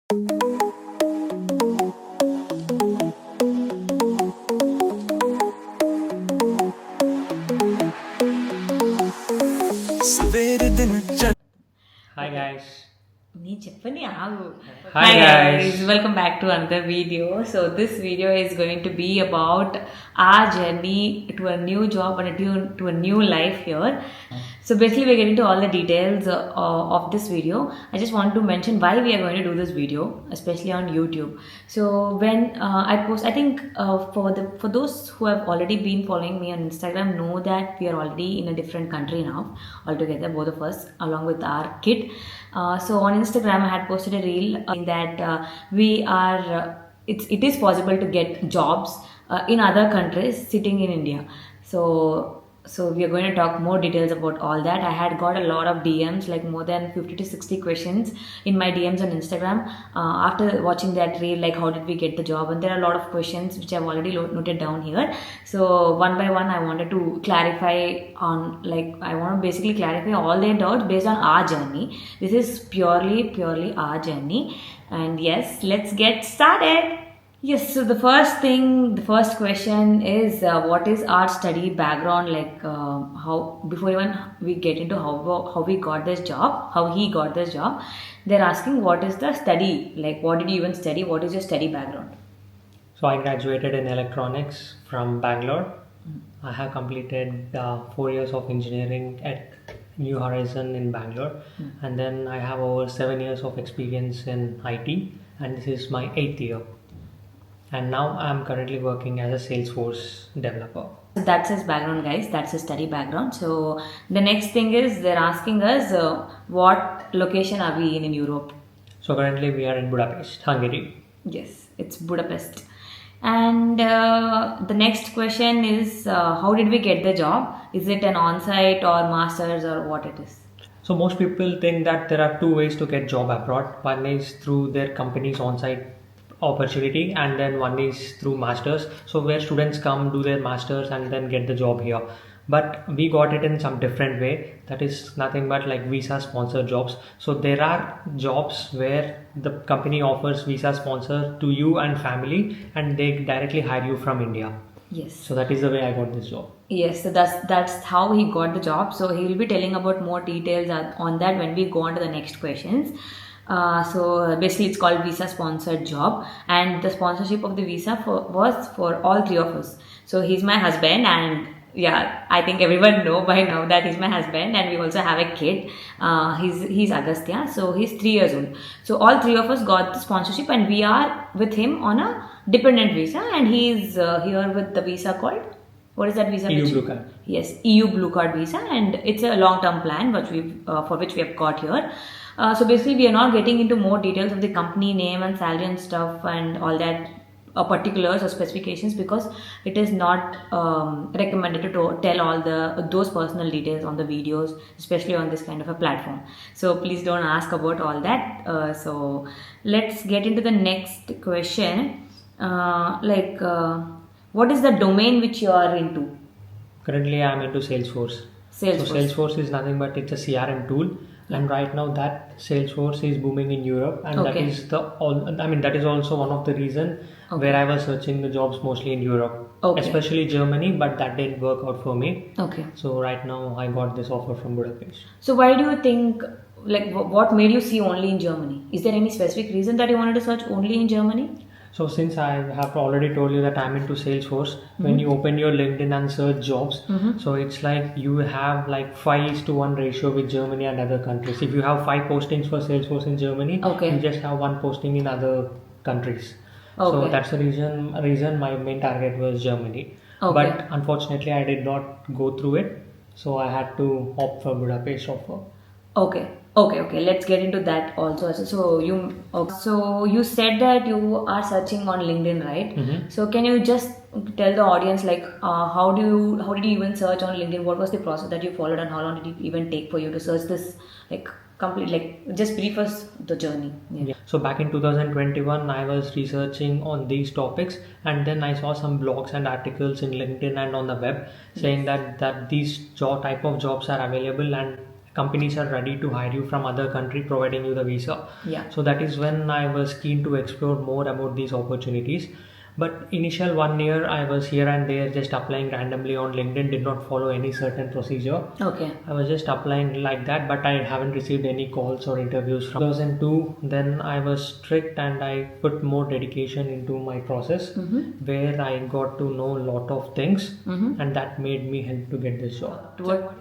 Hi guys. నీ చెప్పని ఆగు. Hi guys. Welcome back to another video. So this video is going to be about our journey to a new job and to a new life here. So basically we're getting to all the details of this video. I just want to mention why we are going to do this video, especially on YouTube. So when I post, I think for those who have already been following me on Instagram know that we are already in a different country now altogether, both of us along with our kid. So on Instagram, I had posted a reel saying that we are. It is possible to get jobs in other countries sitting in India. So we are going to talk more details about all that. I had got a lot of DMs, like more than 50 to 60 questions in my DMs on Instagram after watching that reel, like how did we get the job? And there are a lot of questions which I've already noted down here. So one by one, I wanted to clarify on, like, I want to basically clarify all their doubts based on our journey. This is purely our journey. And yes, let's get started. Yes, so the first question is what is our study background, like how, before even we get into how we got this job, how he got this job, they're asking what is the study, like what did you even study, what is your study background? So I graduated in electronics from Bangalore. I have completed 4 years of engineering at New Horizon in Bangalore, and then I have over 7 years of experience in IT, and this is my 8th year. And now I'm currently working as a Salesforce developer. So that's his background, guys. That's his study background. So the next thing is they're asking us what location are we in Europe? So currently we are in Budapest, Hungary. Yes, it's Budapest. And the next question is how did we get the job? Is it an on-site or masters or what it is? So most people think that there are two ways to get job abroad. One is through their company's on-site opportunity, and then one is through masters, so where students come, do their masters, and then get the job here. But we got it in some different way, that is nothing but like visa sponsored jobs. So there are jobs where the company offers visa sponsor to you and family, and they directly hire you from India. Yes. So that is the way I got this job. Yes, so that's how he got the job. So he will be telling about more details on that when we go on to the next questions. So basically it's called visa sponsored job, and the sponsorship of the visa was for all three of us. So he's my husband, and yeah, I think everyone know by now that he's my husband, and we also have a kid. He's Agastya, so he's 3 years old. So all three of us got the sponsorship, and we are with him on a dependent visa, and he's here with the visa called, what is that visa? EU Blue Card. Yes, EU Blue Card visa, and it's a long-term plan which for which we have got here. So basically, we are not getting into more details of the company name and salary and stuff and all that particulars or specifications, because it is not recommended to tell all those personal details on the videos, especially on this kind of a platform. So please don't ask about all that. So let's get into the next question. What is the domain which you are into? Currently I am into Salesforce. So Salesforce is nothing but it's a CRM tool, and right now that Salesforce is booming in Europe, and that is that is also one of the reason where I was searching the jobs mostly in Europe, especially Germany, but that didn't work out for me. Okay. So right now I got this offer from Budapest. So why do you think, like, what made you see only in Germany? Is there any specific reason that you wanted to search only in Germany? So since I have already told you that I'm into Salesforce, when you open your LinkedIn and search jobs, so it's like you have like 5:1 ratio with Germany and other countries. If you have 5 postings for Salesforce in Germany, you just have 1 posting in other countries. So that's the reason my main target was Germany. But unfortunately I did not go through it, so I had to opt for Budapest offer. Okay. Let's get into that also. So you said that you are searching on LinkedIn, right? So can you just tell the audience, like, how did you even search on LinkedIn? What was the process that you followed, and how long did it even take for you to search this, like, complete, like, just brief us the journey. Yeah. So back in 2021 I was researching on these topics, and then I saw some blogs and articles in LinkedIn and on the web saying that these type of jobs are available, and companies are ready to hire you from other country providing you the visa. Yeah. So that is when I was keen to explore more about these opportunities. But initial 1 year I was here and there just applying randomly on LinkedIn, did not follow any certain procedure. Okay. I was just applying like that, but I haven't received any calls or interviews from 2002. Then I was strict and I put more dedication into my process, where I got to know a lot of things, and that made me help to get this job.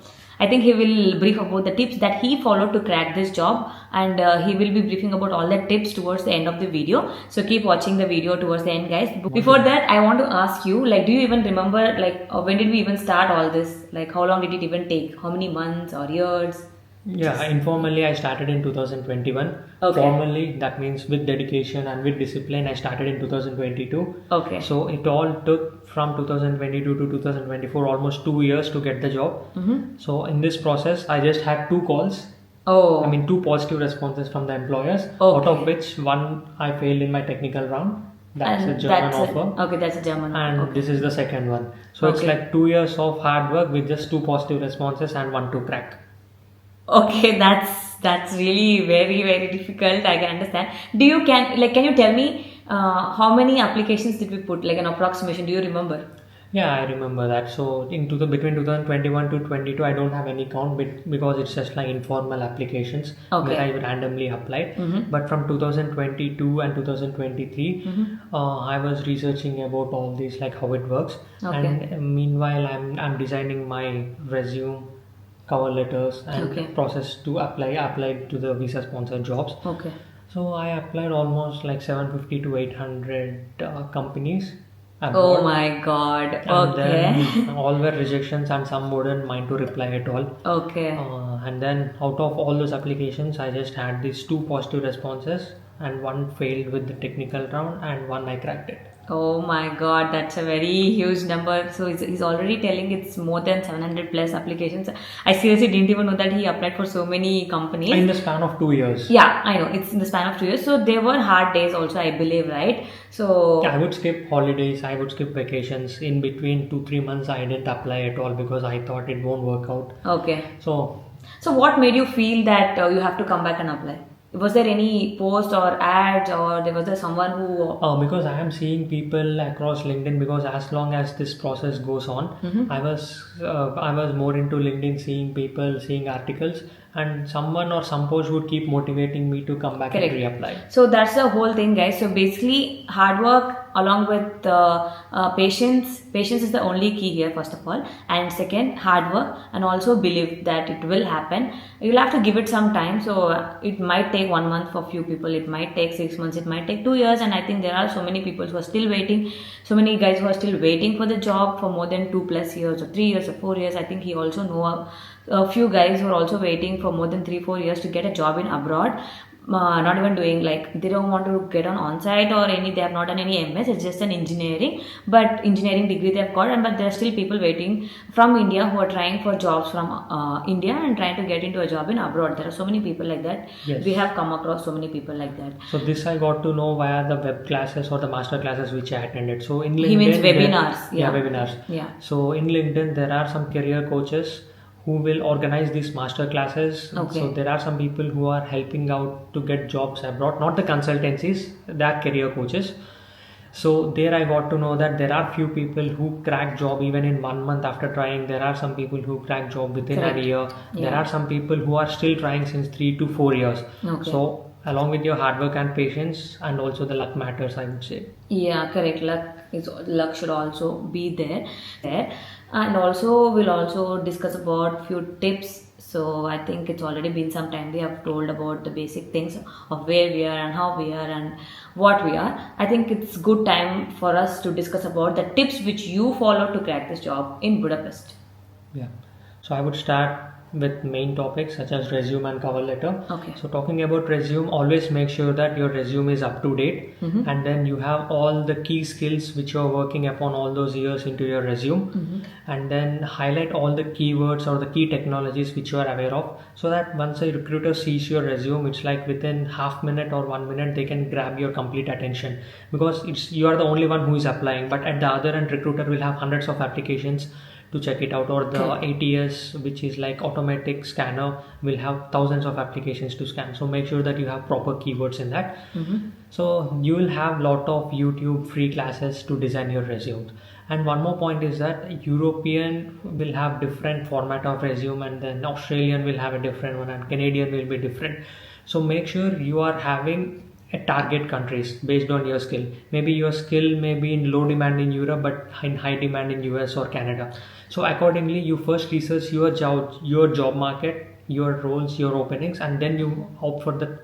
I think he will brief about the tips that he followed to crack this job, and he will be briefing about all the tips towards the end of the video. So keep watching the video towards the end, guys. Before that, I want to ask you, like, do you even remember, like, when did we even start all this? Like, how long did it even take? How many months or years? Yeah, informally I started in 2021. Okay. Formally, that means with dedication and with discipline, I started in 2022. Okay. So it all took from 2022 to 2024 almost 2 years to get the job. So in this process, I just had 2 calls. Oh. I mean, 2 positive responses from the employers, Okay. out of which one I failed in my technical round. That's And a German that's offer. okay, that's a German. And Okay. this is the second one. So it's Okay. like 2 years of hard work with just 2 positive responses and 1 to crack. Okay, that's really very difficult. I can understand. Can you tell me how many applications did we put? Like an approximation. Do you remember? Yeah, I remember that. So between 2021 to 22, I don't have any count because it's just like informal applications Okay. where I randomly applied. But from 2022 and 2023, I was researching about all this, like how it works. Okay. And meanwhile, I'm designing my resume, cover letters, and Okay. process to apply to the visa sponsored jobs. Okay. So I applied almost like 750 to 800 companies. Oh abroad. my God. And Okay. then all were rejections and some wouldn't mind to reply at all. Okay. And then out of all those applications, I just had these 2 positive responses and 1 failed with the technical round and 1 I cracked it. Oh my God, that's a very huge number. So he's already telling it's more than 700 plus applications. I seriously didn't even know that he applied for so many companies. In the span of 2 years. Yeah, I know. It's in the span of 2 years. So there were hard days also, I believe, right? So I would skip holidays, I would skip vacations. In between 2-3 months, I didn't apply at all because I thought it won't work out. okay. So So what made you feel that you have to come back and apply? Was there any post or ads, or was there someone who? because I am seeing people across LinkedIn, because as long as this process goes on, I was more into LinkedIn, seeing people, seeing articles, and someone or some post would keep motivating me to come back Correct. and reapply. So that's the whole thing, guys. So basically, hard work along with patience. Patience is the only key here, first of all, and second, hard work, and also believe that it will happen. You'll have to give it some time. So it might take 1 month for few people. It might take 6 months. It might take 2 years. And I think there are so many people who are still waiting. So many guys who are still waiting for the job for more than 2+ years or 3 years or 4 years. I think he also know a few guys who are also waiting for more than 3-4 years to get a job in abroad. Not even doing, like, they don't want to get on-site or any, they have not done any MS, it's just an engineering, but engineering degree they have got, but there are still people waiting from India who are trying for jobs from India and trying to get into a job in abroad. There are so many people like that. Yes. We have come across so many people like that. So this I got to know via the web classes or the master classes which I attended. So in LinkedIn, He means webinars. Yeah, webinars. Yeah. So in LinkedIn, there are some career coaches who will organize these master classes. Okay. So there are some people who are helping out to get jobs abroad, not the consultancies, they are career coaches. So there I got to know that there are few people who crack job even in 1 month after trying. There are some people who crack job within Correct. a year. There Yeah. are some people who are still trying since 3 to 4 years. Okay. So along with your hard work and patience, and also the luck matters, I would say. Yeah, correct. Luck should also be there. And also we'll also discuss about few tips. So I think it's already been some time we have told about the basic things of where we are and how we are and what we are. I think it's good time for us to discuss about the tips which you follow to crack this job in Budapest. Yeah. So I would start with main topics such as resume and cover letter. Okay. So talking about resume, always make sure that your resume is up to date, and then you have all the key skills which you are working upon all those years into your resume, and then highlight all the keywords or the key technologies which you are aware of, so that once a recruiter sees your resume, it's like within half minute or 1 minute they can grab your complete attention, because you are the only one who is applying, but at the other end recruiter will have hundreds of applications to check it out, or the Correct. ATS, which is like automatic scanner, will have thousands of applications to scan. So make sure that you have proper keywords in that. So you will have lot of YouTube free classes to design your resumes. And one more point is that European will have different format of resume, and then Australian will have a different one, and Canadian will be different. So make sure you are having a target countries based on your skill. Maybe your skill may be in low demand in Europe, but in high demand in US or Canada. So accordingly, you first research your job market, your roles, your openings, and then you opt for the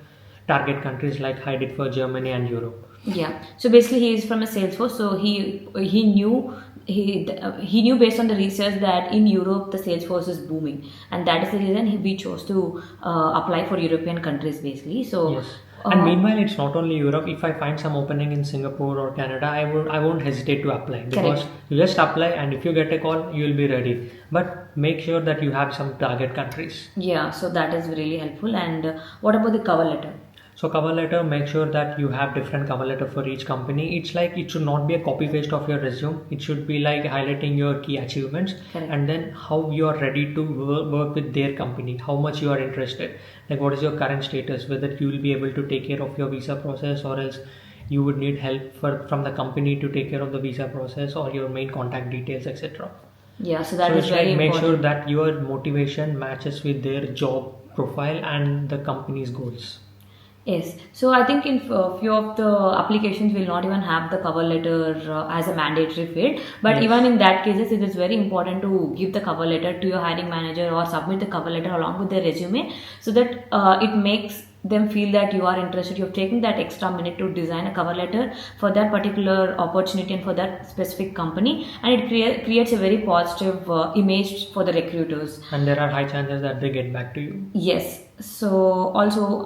target countries like I did for Germany and Europe. Yeah. So basically, he is from a Salesforce. So he knew he knew based on the research that in Europe the Salesforce is booming, and that is the reason we chose to apply for European countries basically. So. Yes. And meanwhile, it's not only Europe. If I find some opening in Singapore or Canada, I won't hesitate to apply, because Correct. you just apply, and if you get a call, you will be ready. But make sure that you have some target countries. Yeah, so that is really helpful. And what about the cover letter? So cover letter, make sure that you have different cover letter for each company. It's like it should not be a copy paste of your resume. It should be like highlighting your key achievements, Correct. and then how you are ready to work with their company, how much you are interested, like what is your current status, whether you will be able to take care of your visa process, or else you would need help from the company to take care of the visa process, or your main contact details, etc. Yeah, so that So is it's very like make sure important. that your motivation matches with their job profile and the company's goals. Yes, so I think in few of the applications will not even have the cover letter as a mandatory field. But Yes. even in that cases, it is very important to give the cover letter to your hiring manager or submit the cover letter along with their resume, so that it makes them feel that you are interested. You're taking that extra minute to design a cover letter for that particular opportunity and for that specific company, and it creates a very positive image for the recruiters. And there are high chances that they get back to you. Yes. So also,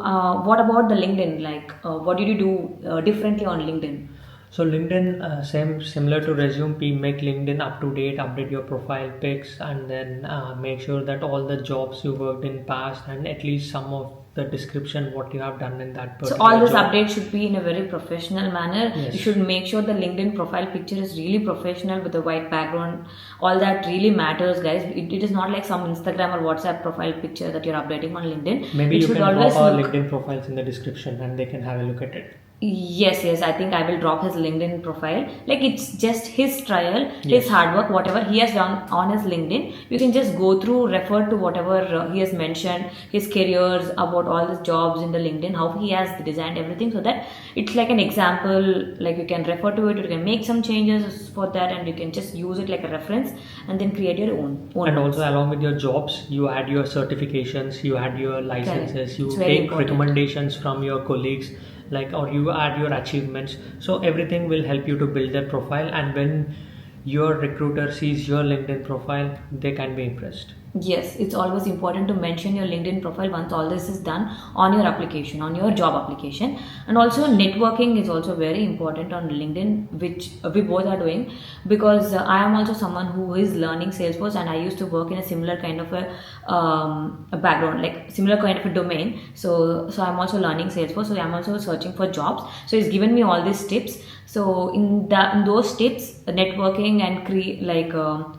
what about the LinkedIn? Like, what did you do differently on LinkedIn? So LinkedIn, similar to resume, make LinkedIn up to date, update your profile pics, and then make sure that all the jobs you worked in past, and at least some of the description what you have done in that So particular all those job. updates should be in a very professional manner. Yes. You should make sure the LinkedIn profile picture is really professional with a white background. All that really matters, guys. It is not like some Instagram or WhatsApp profile picture that you're updating on LinkedIn. Maybe It you should can drop always our look. LinkedIn profiles in the description, and they can have a look at it. Yes, I think I will drop his LinkedIn profile. Like, it's just his trial, his Yes. hard work, whatever he has done on his LinkedIn. You can just go through, refer to whatever he has mentioned, his careers, about all his jobs in the LinkedIn, how he has designed everything, so that it's like an example. Like, you can refer to it, you can make some changes for that, and you can just use it like a reference, and then create your own. And also along with your jobs, you add your certifications, you add your licenses, you It's very take important. recommendations from your colleagues, like, or you add your achievements. So everything will help you to build that profile, and when your recruiter sees your LinkedIn profile, they can be impressed. Yes, it's always important to mention your LinkedIn profile once all this is done on your application, on your job application. And also, networking is also very important on LinkedIn, which we both are doing, because I am also someone who is learning Salesforce, and I used to work in a similar kind of a background, like similar kind of a domain. So I'm also learning Salesforce, so I'm also searching for jobs. So he's given me all these tips. So in those tips, networking and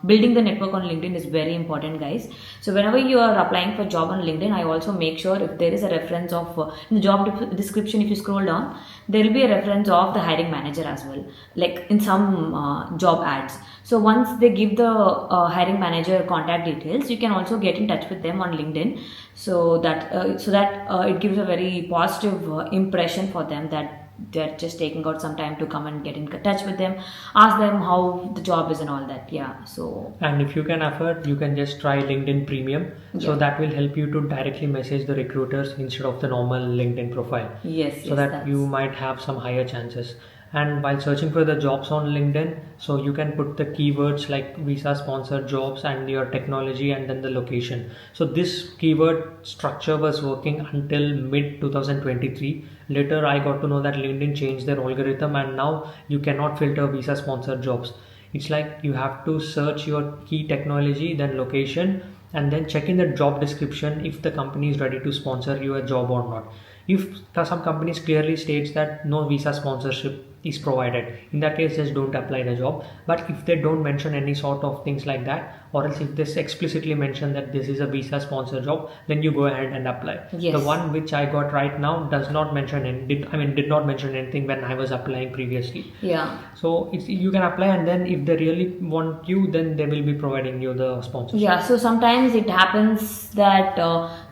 building the network on LinkedIn is very important, guys. So whenever you are applying for job on LinkedIn, I also make sure if there is a reference of in the job description, if you scroll down, there will be a reference of the hiring manager as well, like in some job ads. So once they give the hiring manager contact details, you can also get in touch with them on LinkedIn, so that it gives a very positive impression for them, that they're just taking out some time to come and get in touch with them, ask them how the job is and all that. Yeah, so And if you can afford, you can just try LinkedIn Premium. So Yeah. that will help you to directly message the recruiters instead of the normal LinkedIn profile. yes, So that you might have some higher chances. And while searching for the jobs on LinkedIn, so you can put the keywords like visa sponsored jobs and your technology, and then the location. So this keyword structure was working until mid 2023. Later I got to know that LinkedIn changed their algorithm, and now you cannot filter visa sponsored jobs. It's like you have to search your key technology, then location, and then check in the job description if the company is ready to sponsor you a job or not. If some companies clearly states that no visa sponsorship is provided. In that case, just don't apply the job. But if they don't mention any sort of things like that, or else if they explicitly mention that this is a visa sponsor job, then you go ahead and apply. Yes. The one which I got right now does not mention did not mention anything when I was applying previously. Yeah. So you can apply, and then if they really want you, then they will be providing you the sponsorship. Yeah, so sometimes it happens that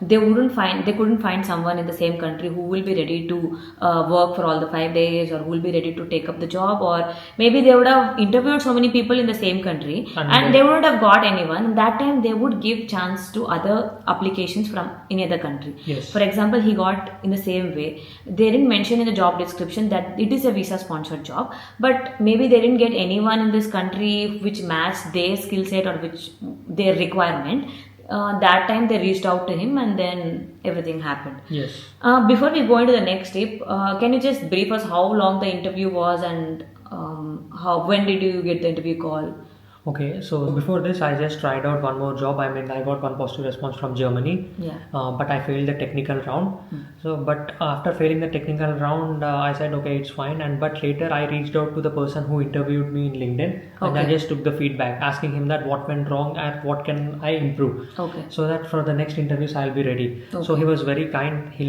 they couldn't find someone in the same country who will be ready to work for all the 5 days, or who will be ready to take up the job, or maybe they would have interviewed so many people in the same country and they wouldn't have got anyone. That time they would give chance to other applications from any other country. Yes. For example, he got in the same way. They didn't mention in the job description that it is a visa sponsored job, but maybe they didn't get anyone in this country which matched their skill set or which their requirement. That time they reached out to him, and then everything happened. Yes. Before we go into the next step, can you just brief us how long the interview was, and when did you get the interview call? Okay, so before this, I just tried out one more job. I got one positive response from Germany, Yeah. but I failed the technical round. So, but after failing the technical round, I said, okay, it's fine. But later I reached out to the person who interviewed me in LinkedIn, and I Okay. just took the feedback, asking him that what went wrong and what can I improve, Okay. so that for the next interviews I'll be ready. So Okay. he was very kind. He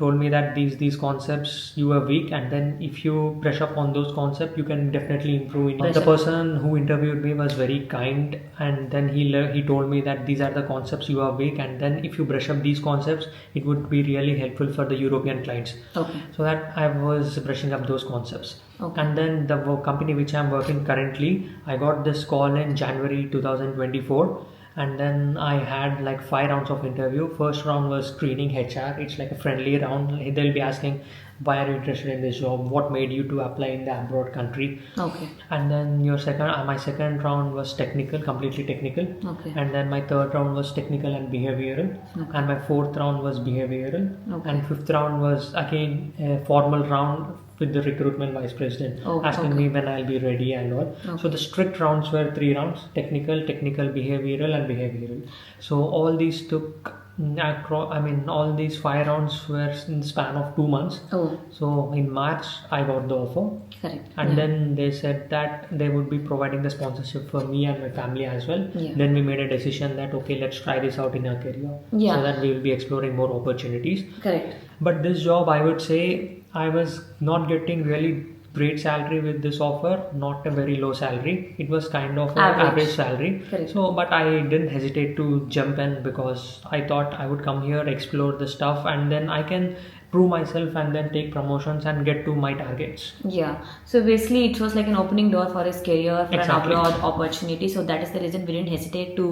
told me that these concepts you are weak, and then if you brush up on those concepts, you can definitely improve. Brush The up. person who interviewed me was very kind, and then he told me that these are the concepts you are weak, and then if you brush up these concepts, it would be really helpful for the European clients. Okay. So that I was brushing up those concepts. Okay. And then the company which I'm working currently, I got this call in January 2024, and then I had like 5 rounds of interview. First round was screening HR. It's like a friendly round. They'll be asking, why are you interested in this job? What made you to apply in the abroad country? Okay. And then my second round was technical, completely technical. Okay. And then my third round was technical and behavioral. Okay. And my fourth round was behavioral. Okay. And fifth round was again a formal round with the recruitment vice president, Oh, asking okay. me when I'll be ready and all. Okay. So the strict rounds were 3 rounds: technical, behavioral, and behavioral. So all these took all these 5 rounds were in the span of 2 months. Oh, So in March I got the offer, correct. and Yeah. then they said that they would be providing the sponsorship for me and my family as well. Yeah. Then we made a decision that okay, let's try this out in our career, Yeah. so that we will be exploring more opportunities. Correct. But this job, I would say, I was not getting really great salary with this offer, not a very low salary. It was kind of an average salary. Correct. So, but I didn't hesitate to jump in, because I thought I would come here, explore the stuff, and then I can prove myself and then take promotions and get to my targets. Yeah. So basically, it was like an opening door for his career, for Exactly. an abroad opportunity. So that is the reason we didn't hesitate to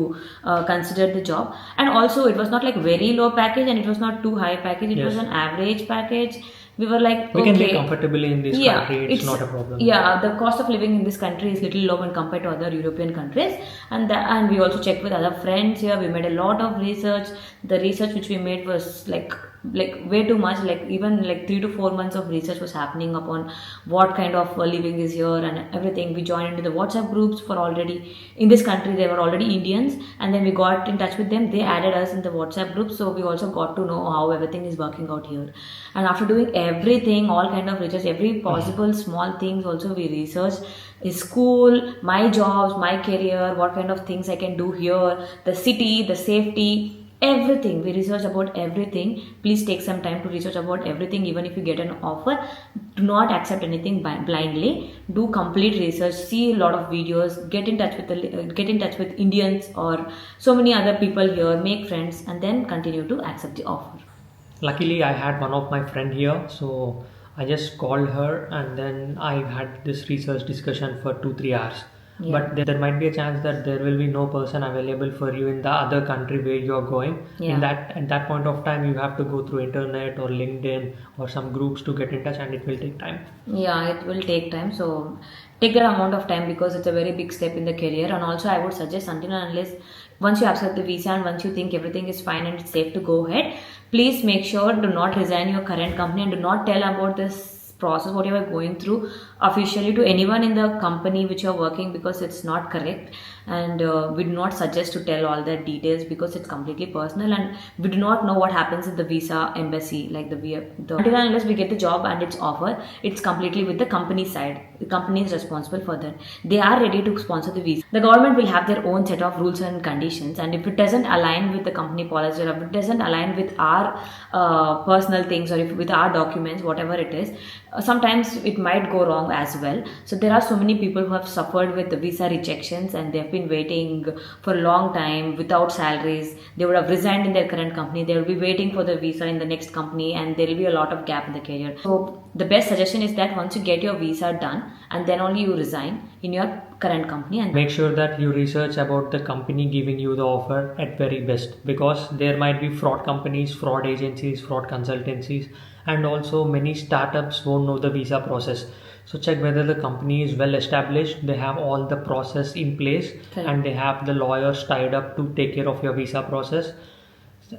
consider the job. And also, it was not like very low package, and it was not too high package. It was Yes. an average package. We were like, We okay, can live comfortably in this yeah, country. It's not a problem. Yeah, the cost of living in this country is little low when compared to other European countries, and we also checked with other friends here. We made a lot of research. The research which we made was like way too much. Like even like 3 to 4 months of research was happening upon what kind of living is here and everything. We joined into the WhatsApp groups for already in this country. They were already Indians, and then we got in touch with them. They added us in the WhatsApp group, so we also got to know how everything is working out here. And after doing everything, all kind of research, every possible small things also we researched. Is school, my jobs, my career, what kind of things I can do here, the city, the safety, everything. We research about everything. Please take some time to research about everything. Even if you get an offer, do not accept anything blindly. Do complete research, see a lot of videos, get in touch with Indians or so many other people here, make friends, and then continue to accept the offer. Luckily, I had one of my friend here, so I just called her, and then I had this research discussion for 2-3 hours. Yeah. But there might be a chance that there will be no person available for you in the other country where you are going. Yeah. At that point of time, you have to go through internet or LinkedIn or some groups to get in touch, and it will take time. Yeah, it will take time. So take that amount of time, because it's a very big step in the career. And also, I would suggest, until and unless once you accept the visa and once you think everything is fine and it's safe to go ahead, please make sure do not resign your current company, and do not tell about this process what you are going through officially to anyone in the company which you are working, because it's not correct. and we do not suggest to tell all the details because it's completely personal, and we do not know what happens in the visa embassy, like the until and unless we get the job and it's offer, it's completely with the company side. The company is responsible for that. They are ready to sponsor the visa. The government will have their own set of rules and conditions, and if it doesn't align with the company policy, or if it doesn't align with our personal things, or if with our documents, whatever it is, sometimes it might go wrong as well. So there are so many people who have suffered with the visa rejections, and they have been waiting for a long time without salaries. They would have resigned in their current company, they will be waiting for the visa in the next company, and there will be a lot of gap in the career. So the best suggestion is that once you get your visa done, and then only you resign in your current company, and make sure that you research about the company giving you the offer at very best, because there might be fraud companies, fraud agencies, fraud consultancies, and also many startups won't know the visa process. So check whether the company is well established, they have all the process in place, correct, and they have the lawyers tied up to take care of your visa process.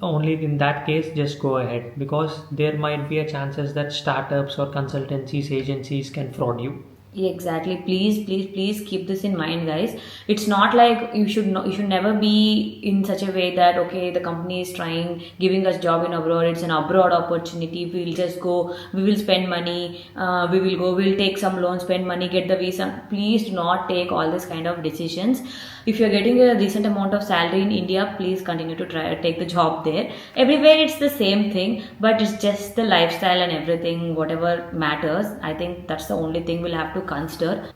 Only in that case just go ahead, because there might be a chances that startups or consultancies, agencies can fraud you. exactly. Please keep this in mind, guys. It's not like you should never be in such a way that okay, the company is trying giving us job in abroad, it's an abroad opportunity, we'll just go, we will spend money, we'll take some loan, spend money, get the visa. Please do not take all this kind of decisions. If you're getting a decent amount of salary in India, please continue to try take the job there. Everywhere it's the same thing, but it's just the lifestyle and everything, whatever matters. I think that's the only thing we'll have to consider.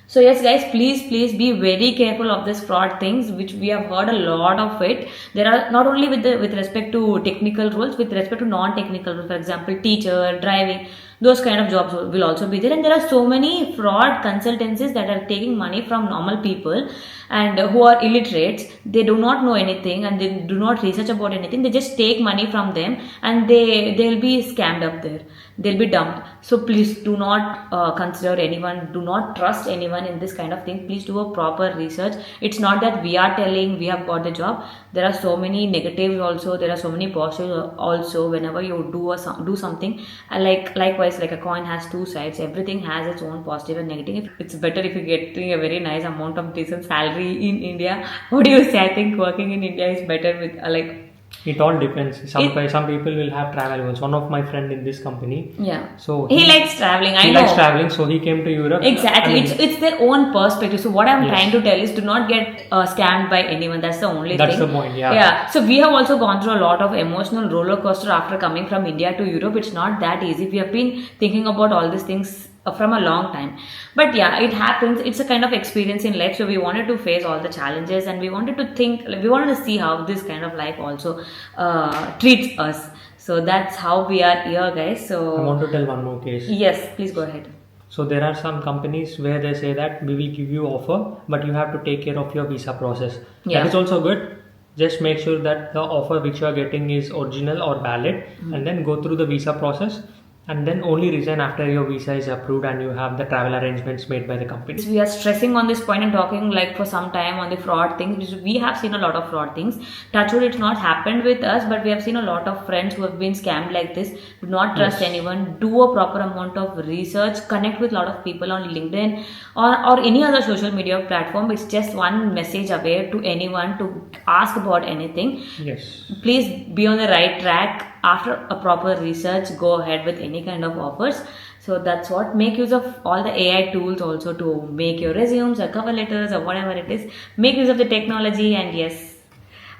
So yes guys, please be very careful of this fraud things, which we have heard a lot of it. There are not only with respect to technical roles, with respect to non-technical roles, for example teacher, driving, those kind of jobs will also be there. And there are so many fraud consultancies that are taking money from normal people, and who are illiterates. They do not know anything, and they do not research about anything. They just take money from them, and they'll be scammed up there, they'll be dumped. So please do not consider anyone, do not trust anyone in this kind of thing. Please do a proper research. It's not that we are telling we have got the job. There are so many negatives also, there are so many positives also. Whenever you do something, likewise, like a coin has two sides, everything has its own positive and negative. It's better if you're getting a very nice amount of decent salary in India. What do you say? I think working in India is better with it all depends. Some people will have travel goals. One of my friend in this company, yeah, so he likes traveling. He likes traveling, so he came to Europe. Exactly, it's their own perspective. So what I'm trying to tell is, do not get scammed by anyone. That's the only thing. That's the point. Yeah. Yeah. So we have also gone through a lot of emotional roller coaster after coming from India to Europe. It's not that easy. We have been thinking about all these things from a long time, but yeah, it happens. It's a kind of experience in life, so we wanted to face all the challenges, and we wanted to see how this kind of life also treats us. So that's how we are here, guys. So I want to tell one more case. Yes, please go ahead. So there are some companies where they say that we will give you offer, but you have to take care of your visa process. Yeah. That is also good. Just make sure that the offer which you are getting is original or valid, and then go through the visa process, and then only resign after your visa is approved and you have the travel arrangements made by the company. We are stressing on this point and talking for some time on the fraud things. We have seen a lot of fraud things. Touchwood, it's not happened with us, but we have seen a lot of friends who have been scammed like this. Do not trust anyone. Do a proper amount of research. Connect with a lot of people on LinkedIn or any other social media platform. It's just one message away to anyone to ask about anything. Yes. Please be on the right track. After a proper research, go ahead with any kind of offers. So that's what. Make use of all the AI tools also to make your resumes or cover letters or whatever it is. Make use of the technology, and yes,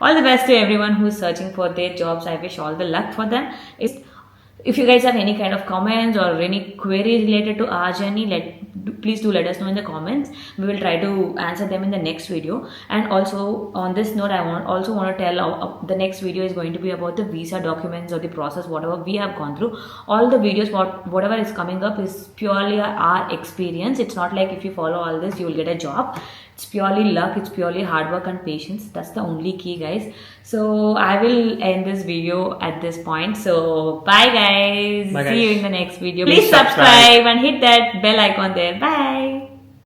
all the best to everyone who's searching for their jobs. I wish all the luck for them. If you guys have any kind of comments or any queries related to our journey, please do let us know in the comments. We will try to answer them in the next video. And also on this note, I also want to tell the next video is going to be about the visa documents or the process, whatever we have gone through. All the videos, whatever is coming up is purely our experience. It's not like if you follow all this, you will get a job. It's purely luck, it's purely hard work and patience. That's the only key, guys. So I will end this video at this point. So bye guys. Bye, See you guys. in the next video. Please subscribe and hit that bell icon there. Bye.